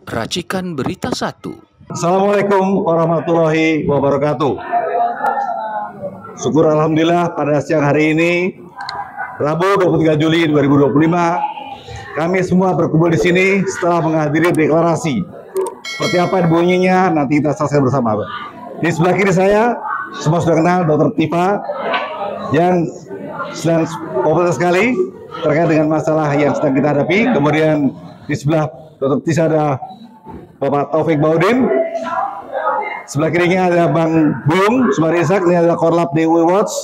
Racikan Berita 1. Assalamualaikum warahmatullahi wabarakatuh. Syukur alhamdulillah pada siang hari ini, Rabu 23 Juli 2025, kami semua berkumpul di sini setelah menghadiri deklarasi. Seperti apa bunyinya nanti kita saksikan bersama. Di sebelah kiri saya, semua sudah kenal Dr. Tifa yang sedang populer sekali terkait dengan masalah yang sedang kita hadapi. Kemudian di sebelah Dr. Tisa ada Bapak Taufik Baudin. Sebelah kirinya ada Bang Bung Sumarisak, ini adalah Korlap Dewi Watch.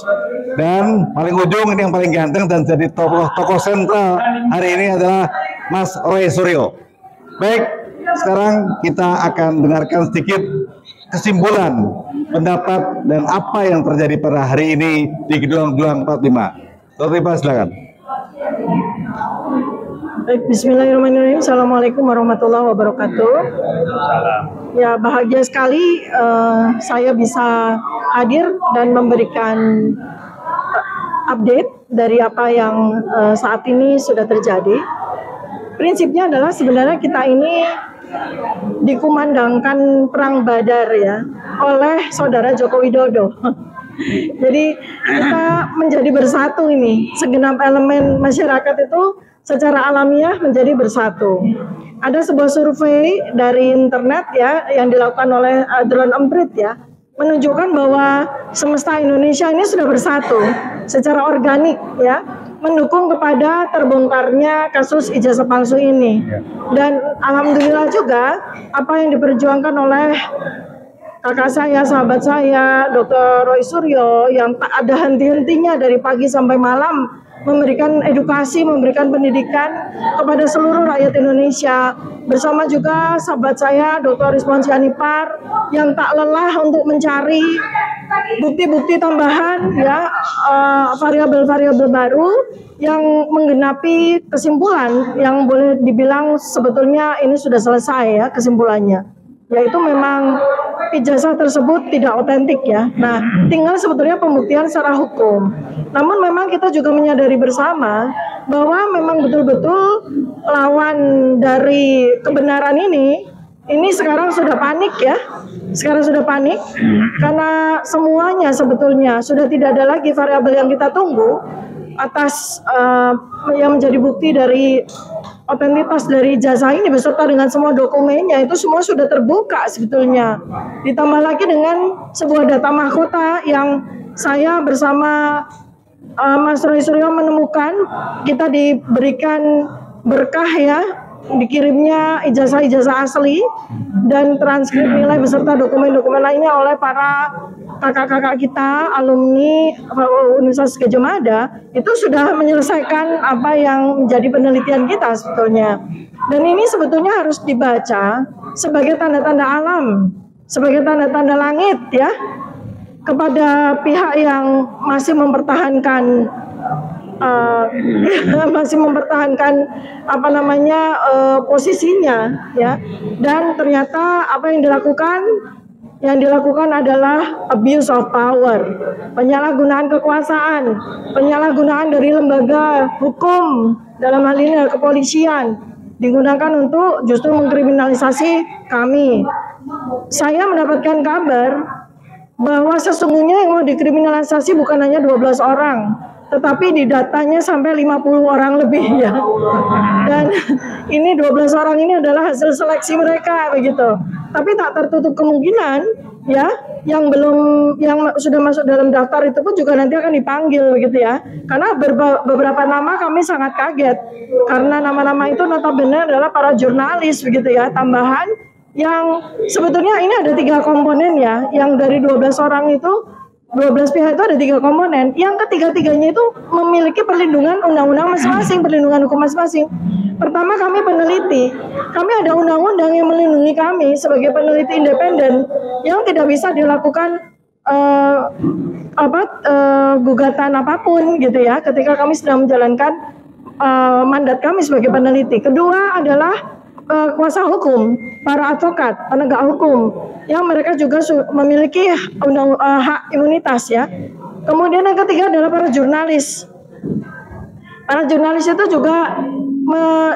Dan paling ujung ini yang paling ganteng dan jadi tokoh sentral hari ini adalah Mas Roy Suryo. Baik, sekarang kita akan dengarkan sedikit kesimpulan pendapat dan apa yang terjadi pada hari ini di Gedung 45. Dr. Tifa, silakan. Baik, bismillahirrahmanirrahim. Assalamualaikum warahmatullahi wabarakatuh. Ya, bahagia sekali saya bisa hadir dan memberikan update dari apa yang saat ini sudah terjadi. Prinsipnya adalah sebenarnya kita ini dikumandangkan perang Badar ya oleh saudara Joko Widodo. Jadi kita menjadi bersatu ini, segenap elemen masyarakat itu secara alamiah menjadi bersatu. Ada sebuah survei dari internet ya yang dilakukan oleh Adron Emprit ya, menunjukkan bahwa semesta Indonesia ini sudah bersatu secara organik ya, mendukung kepada terbongkarnya kasus ijazah palsu ini. Dan alhamdulillah juga apa yang diperjuangkan oleh kakak saya, sahabat saya, Dr. Roy Suryo yang tak ada henti-hentinya dari pagi sampai malam memberikan edukasi, memberikan pendidikan kepada seluruh rakyat Indonesia. Bersama juga sahabat saya, Dr. Rizwan Sianipar, yang tak lelah untuk mencari bukti-bukti tambahan, ya, variabel-variabel baru yang menggenapi kesimpulan yang boleh dibilang sebetulnya ini sudah selesai ya kesimpulannya. Yaitu memang ijazah tersebut tidak otentik ya. Nah, tinggal sebetulnya pembuktian secara hukum. Namun memang kita juga menyadari bersama bahwa memang betul-betul lawan dari kebenaran ini sekarang sudah panik ya. Sekarang sudah panik karena semuanya sebetulnya sudah tidak ada lagi variabel yang kita tunggu atas yang menjadi bukti dari otentitas dari ijazah ini beserta dengan semua dokumennya itu semua sudah terbuka sebetulnya. Ditambah lagi dengan sebuah data mahkota yang saya bersama Mas Roy Suryo menemukan, kita diberikan berkah ya, dikirimnya ijazah-ijazah asli dan transkrip nilai beserta dokumen-dokumen lainnya oleh para kakak-kakak kita alumni Universitas Gadjah Mada itu sudah menyelesaikan apa yang menjadi penelitian kita sebetulnya. Dan ini sebetulnya harus dibaca sebagai tanda-tanda alam, sebagai tanda-tanda langit ya, kepada pihak yang masih mempertahankan posisinya ya. Dan ternyata apa yang dilakukan adalah abuse of power, penyalahgunaan kekuasaan, penyalahgunaan dari lembaga hukum, dalam hal ini kepolisian, digunakan untuk justru mengkriminalisasi kami. Saya mendapatkan kabar bahwa sesungguhnya yang mau dikriminalisasi bukan hanya 12 orang, tetapi di datanya sampai 50 orang lebih ya. Dan ini 12 orang ini adalah hasil seleksi mereka begitu. Tapi tak tertutup kemungkinan ya yang sudah masuk dalam daftar itu pun juga nanti akan dipanggil begitu ya. Karena beberapa nama kami sangat kaget karena nama-nama itu notabene adalah para jurnalis begitu ya, tambahan yang sebetulnya ini ada 3 komponen ya, yang dari 12 orang itu 12 pihak itu ada 3 komponen, yang ketiga-tiganya itu memiliki perlindungan undang-undang masing-masing, perlindungan hukum masing-masing. Pertama, kami peneliti, kami ada undang-undang yang melindungi kami sebagai peneliti independen yang tidak bisa dilakukan gugatan apapun gitu ya, ketika kami sedang menjalankan mandat kami sebagai peneliti. Kedua adalah kuasa hukum, para advokat, penegak hukum, yang mereka juga memiliki hak imunitas ya. Kemudian yang ketiga adalah para jurnalis. Para jurnalis itu juga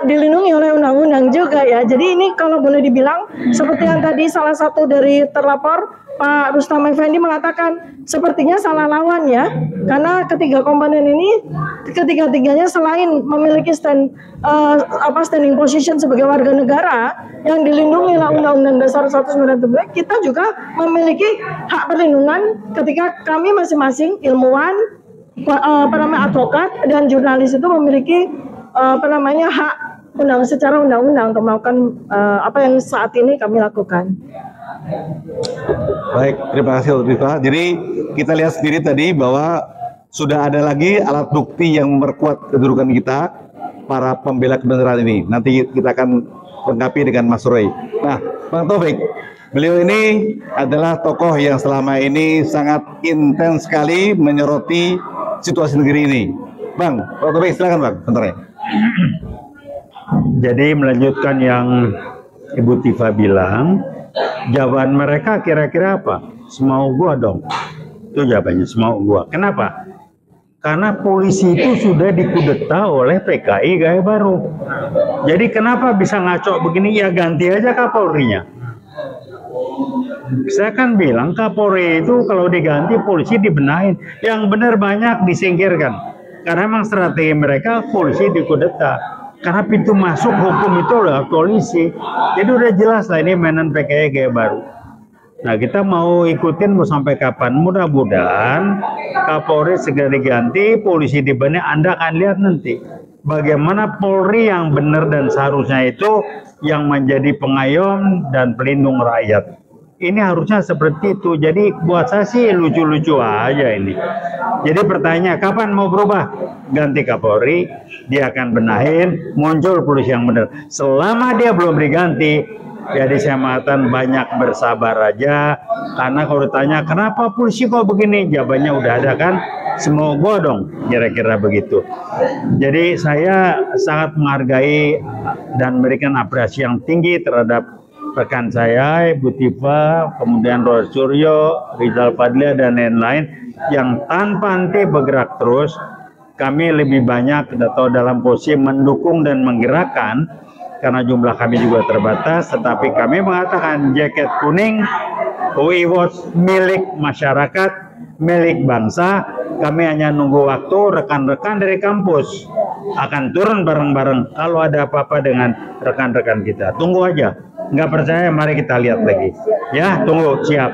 dilindungi oleh undang-undang juga ya. Jadi ini kalau boleh dibilang seperti yang tadi salah satu dari terlapor Pak Rustam Effendi mengatakan sepertinya salah lawan ya, karena ketiga komponen ini ketiga-tiganya selain memiliki standing position sebagai warga negara yang dilindungi oleh Undang-Undang Dasar 1945, kita juga memiliki hak perlindungan ketika kami masing-masing ilmuwan, advokat dan jurnalis itu memiliki hak secara undang-undang untuk melakukan apa yang saat ini kami lakukan. Baik, terima kasih Lutfifah. Jadi kita lihat sendiri tadi bahwa sudah ada lagi alat bukti yang memperkuat kedudukan kita para pembela kebenaran ini. Nanti kita akan lengkapi dengan Mas Roy. Nah, Bang Taufik, beliau ini adalah tokoh yang selama ini sangat intens sekali menyoroti situasi negeri ini. Bang Taufik, silakan Bang, bentar ya. Jadi melanjutkan yang Ibu Tifa bilang, jawaban mereka kira-kira apa? Semau gua dong. Itu jawabannya, semau gua. Kenapa? Karena polisi itu sudah dikudeta oleh PKI Gaya Baru. Jadi kenapa bisa ngaco begini? Ya ganti aja Kapolrinya. Saya kan bilang Kapolri itu kalau diganti polisi dibenahin. Yang benar banyak disingkirkan. Karena memang strategi mereka polisi dikudeta. Karena pintu masuk hukum itu adalah polisi. Jadi udah jelas lah ini mainan PKI Gaya Baru. Nah kita mau ikutin mau sampai kapan? Mudah-mudahan Kapolri segera diganti, polisi dibenahi. Anda akan lihat nanti bagaimana Polri yang benar dan seharusnya itu yang menjadi pengayom dan pelindung rakyat. Ini harusnya seperti itu. Jadi buat saya sih lucu-lucu aja ini. Jadi pertanyaan, kapan mau berubah? Ganti Kapolri, dia akan benahin, muncul polisi yang benar. Selama dia belum diganti, jadi saya mengatakan banyak bersabar aja. Karena kalau ditanya, kenapa polisi kok begini? Jawabannya udah ada kan? Semoga dong, kira-kira begitu. Jadi saya sangat menghargai dan memberikan apresiasi yang tinggi terhadap rekan saya, Ibu Tifa, kemudian Roy Suryo, Rizal Fadlia, dan lain-lain yang tanpa henti bergerak terus. Kami lebih banyak atau dalam posisi mendukung dan menggerakkan karena jumlah kami juga terbatas, tetapi kami mengatakan jaket kuning UI Watch milik masyarakat, milik bangsa. Kami hanya nunggu waktu rekan-rekan dari kampus akan turun bareng-bareng kalau ada apa-apa dengan rekan-rekan kita. Tunggu aja. Nggak percaya, mari kita lihat lagi. Ya, tunggu, siap.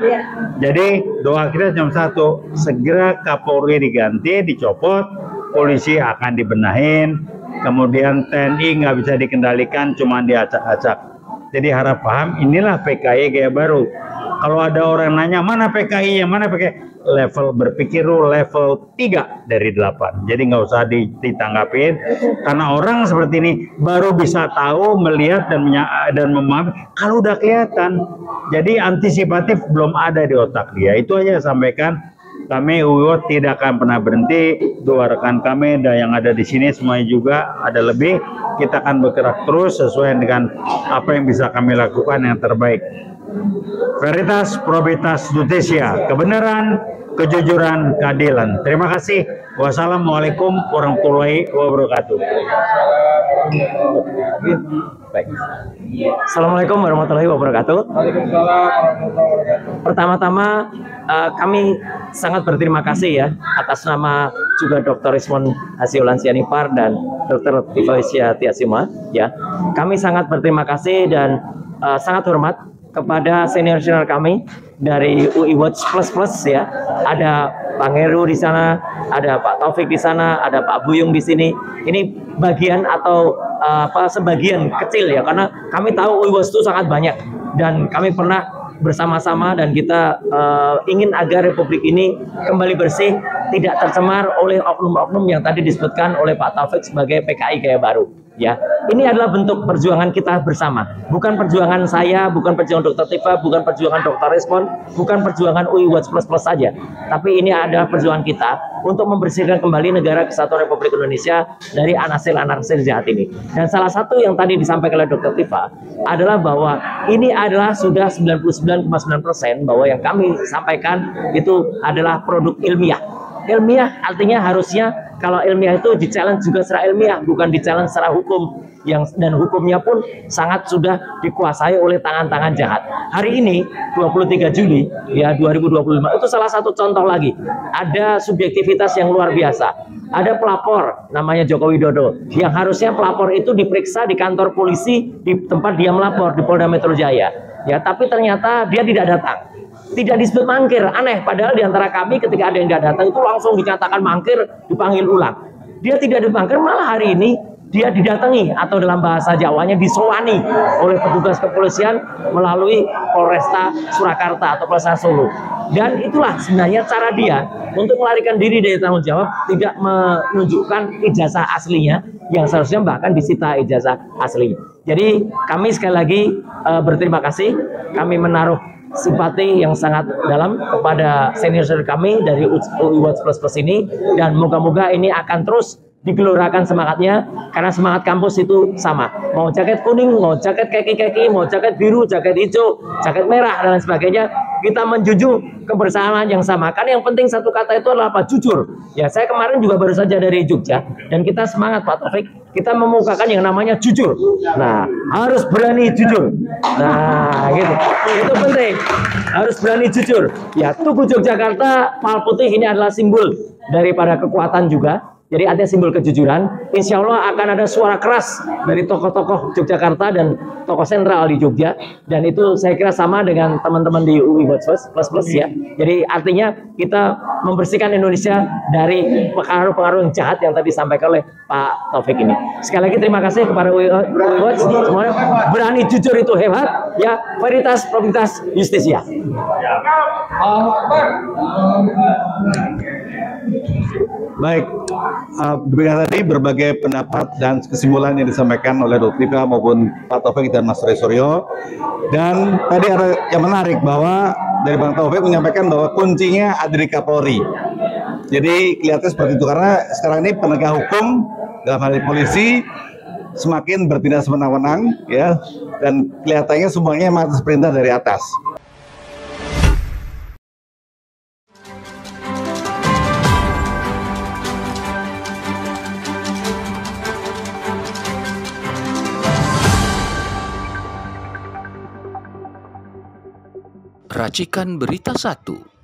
Jadi doa kita jam 1, segera Kapolri diganti, dicopot, polisi akan dibenahin, kemudian TNI nggak bisa dikendalikan, cuma diacak-acak. Jadi harap paham, inilah PKI Gaya Baru. Kalau ada orang nanya, mana PKI, yang mana PKI? Level berpikir level 3 dari 8. Jadi nggak usah ditanggapin. Karena orang seperti ini baru bisa tahu, melihat, dan memahami kalau udah kelihatan. Jadi antisipatif belum ada di otak dia. Itu aja sampaikan. Kami UIWOT tidak akan pernah berhenti. Dua rekan kami dan yang ada di sini semuanya juga ada lebih. Kita akan bergerak terus sesuai dengan apa yang bisa kami lakukan yang terbaik. Veritas, probitas, justitia, kebenaran, kejujuran, keadilan. Terima kasih. Wassalamualaikum warahmatullahi wabarakatuh. Baik. Assalamualaikum warahmatullahi wabarakatuh. Pertama-tama kami sangat berterima kasih ya atas nama juga Dr. Rismon Hasiolan Sianipar dan Dr. Tifa Tiasima ya. Kami sangat berterima kasih dan sangat hormat kepada senior-senior kami dari UI Watch Plus ya. Ada Bang Heru di sana, ada Pak Taufik di sana, ada Pak Buyung di sini. Ini bagian atau sebagian kecil ya, karena kami tahu UI Watch itu sangat banyak dan kami pernah bersama-sama dan kita ingin agar Republik ini kembali bersih, tidak tercemar oleh oknum-oknum yang tadi disebutkan oleh Pak Taufik sebagai PKI Gaya Baru. Ya, ini adalah bentuk perjuangan kita bersama. Bukan perjuangan saya, bukan perjuangan Dr. Tifa, bukan perjuangan Dr. Rismon, bukan perjuangan UI Watch Plus saja. Tapi ini adalah perjuangan kita untuk membersihkan kembali negara kesatuan Republik Indonesia dari anarkis jahat ini. Dan salah satu yang tadi disampaikan oleh Dr. Tifa adalah bahwa ini adalah sudah 99,9% bahwa yang kami sampaikan itu adalah produk ilmiah. Ilmiah artinya harusnya kalau ilmiah itu di-challenge juga secara ilmiah, bukan di-challenge secara hukum, dan hukumnya pun sangat sudah dikuasai oleh tangan-tangan jahat. Hari ini 23 Juli ya 2025 itu salah satu contoh lagi. Ada subjektivitas yang luar biasa. Ada pelapor namanya Joko Widodo yang harusnya pelapor itu diperiksa di kantor polisi di tempat dia melapor di Polda Metro Jaya. Ya, tapi ternyata dia tidak datang. Tidak disebut mangkir, aneh. Padahal diantara kami ketika ada yang tidak datang itu langsung dinyatakan mangkir, dipanggil ulang. Dia tidak dimangkir, malah hari ini dia didatangi atau dalam bahasa Jawanya disowani oleh petugas kepolisian melalui Polresta Surakarta atau Polresta Solo. Dan itulah sebenarnya cara dia untuk melarikan diri dari tanggung jawab, tidak menunjukkan ijazah aslinya yang seharusnya bahkan disita ijazah aslinya. Jadi kami sekali lagi berterima kasih, kami menaruh simpati yang sangat dalam kepada senior-senior kami dari UI Watch Plus ini, dan moga-moga ini akan terus digelorakan semangatnya, karena semangat kampus itu sama, mau jaket kuning, mau jaket kaki-kaki, mau jaket biru, jaket hijau, jaket merah dan lain sebagainya, kita menjunjung kebersamaan yang sama. Kan yang penting satu kata itu adalah apa? Jujur. Ya, saya kemarin juga baru saja dari Jogja, dan kita semangat Pak Taufik, kita memukakan yang namanya jujur. Nah, harus berani jujur. Nah, gitu. Itu penting. Harus berani jujur. Ya, Tugu Yogyakarta, Pal Putih ini adalah simbol daripada kekuatan juga. Jadi artinya simbol kejujuran. Insya Allah akan ada suara keras dari tokoh-tokoh Yogyakarta dan tokoh sentral di Jogja. Dan itu saya kira sama dengan teman-teman di UI Watch Plus ya. Jadi artinya kita membersihkan Indonesia dari pengaruh-pengaruh yang jahat yang tadi disampaikan oleh Pak Taufik ini. Sekali lagi terima kasih kepada UI Watch. Semuanya berani jujur itu hebat. Ya, veritas, probabilitas, justisia. Baik, demikian tadi berbagai pendapat dan kesimpulan yang disampaikan oleh Dr. Tika maupun Pak Taufik dan Mas Suryo. Dan tadi ada yang menarik bahwa dari Bang Taufik menyampaikan bahwa kuncinya ada di Kapolri. Jadi kelihatan seperti itu, karena sekarang ini penegak hukum dalam hal ini polisi semakin bertindak sewenang-wenang ya, dan kelihatannya semuanya atas perintah dari atas. Racikan Berita 1.